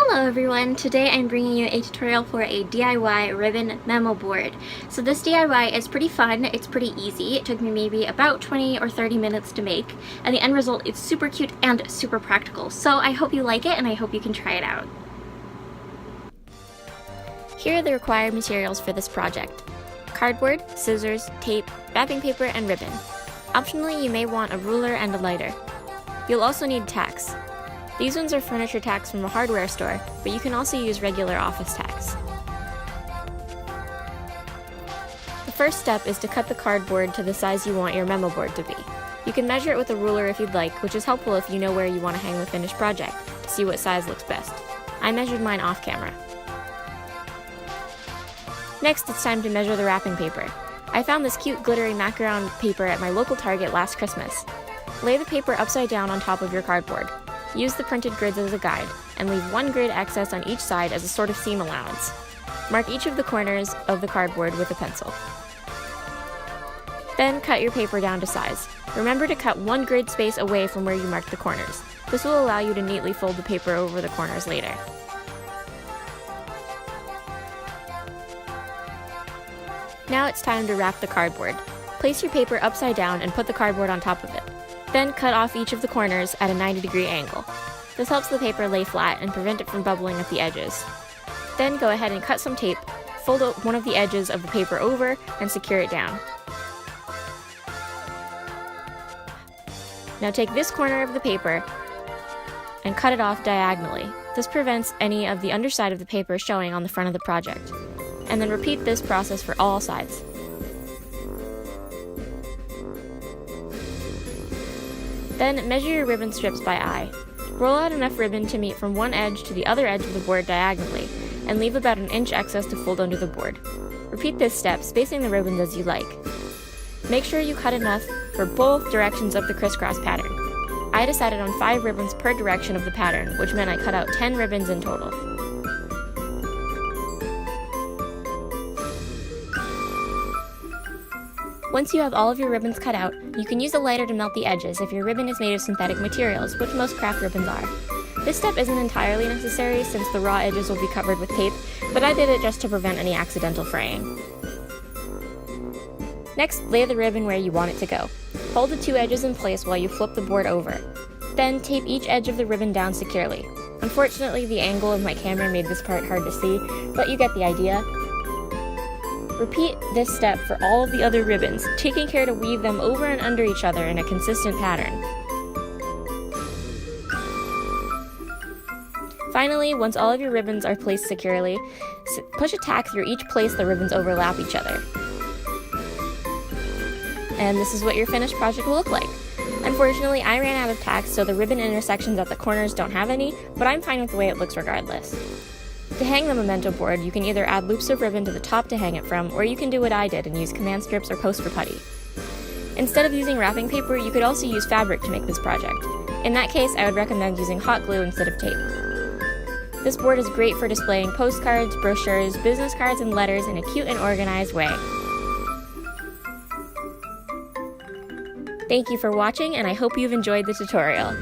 Hello everyone! Today I'm bringing you a tutorial for a DIY ribbon memo board. So this DIY is pretty fun, it's pretty easy. It took me maybe about 20 or 30 minutes to make, and the end result is super cute and super practical. So I hope you like it and I hope you can try it out. Here are the required materials for this project: cardboard, scissors, tape, wrapping paper, and ribbon. Optionally, you may want a ruler and a lighter. You'll also need tacks. These ones are furniture tacks from a hardware store, but you can also use regular office tacks. The first step is to cut the cardboard to the size you want your memo board to be. You can measure it with a ruler if you'd like, which is helpful if you know where you want to hang the finished project, to see what size looks best. I measured mine off camera. Next, it's time to measure the wrapping paper. I found this cute glittery macaron paper at my local Target last Christmas. Lay the paper upside down on top of your cardboard. Use the printed grids as a guide, and leave one grid excess on each side as a sort of seam allowance. Mark each of the corners of the cardboard with a pencil. Then cut your paper down to size. Remember to cut one grid space away from where you marked the corners. This will allow you to neatly fold the paper over the corners later. Now it's time to wrap the cardboard. Place your paper upside down and put the cardboard on top of it. Then cut off each of the corners at a 90-degree angle. This helps the paper lay flat and prevent it from bubbling at the edges. Then go ahead and cut some tape, fold one of the edges of the paper over, and secure it down. Now take this corner of the paper and cut it off diagonally. This prevents any of the underside of the paper showing on the front of the project. And then repeat this process for all sides. Then measure your ribbon strips by eye. Roll out enough ribbon to meet from one edge to the other edge of the board diagonally, and leave about an inch excess to fold under the board. Repeat this step, spacing the ribbons as you like. Make sure you cut enough for both directions of the crisscross pattern. I decided on 5 ribbons per direction of the pattern, which meant I cut out 10 ribbons in total. Once you have all of your ribbons cut out, you can use a lighter to melt the edges if your ribbon is made of synthetic materials, which most craft ribbons are. This step isn't entirely necessary since the raw edges will be covered with tape, but I did it just to prevent any accidental fraying. Next, lay the ribbon where you want it to go. Hold the 2 edges in place while you flip the board over. Then tape each edge of the ribbon down securely. Unfortunately, the angle of my camera made this part hard to see, but you get the idea. Repeat this step for all of the other ribbons, taking care to weave them over and under each other in a consistent pattern. Finally, once all of your ribbons are placed securely, push a tack through each place the ribbons overlap each other. And this is what your finished project will look like. Unfortunately, I ran out of tacks, so the ribbon intersections at the corners don't have any, but I'm fine with the way it looks regardless. To hang the Memento board, you can either add loops of ribbon to the top to hang it from, or you can do what I did and use command strips or poster putty. Instead of using wrapping paper, you could also use fabric to make this project. In that case, I would recommend using hot glue instead of tape. This board is great for displaying postcards, brochures, business cards, and letters in a cute and organized way. Thank you for watching, and I hope you've enjoyed the tutorial.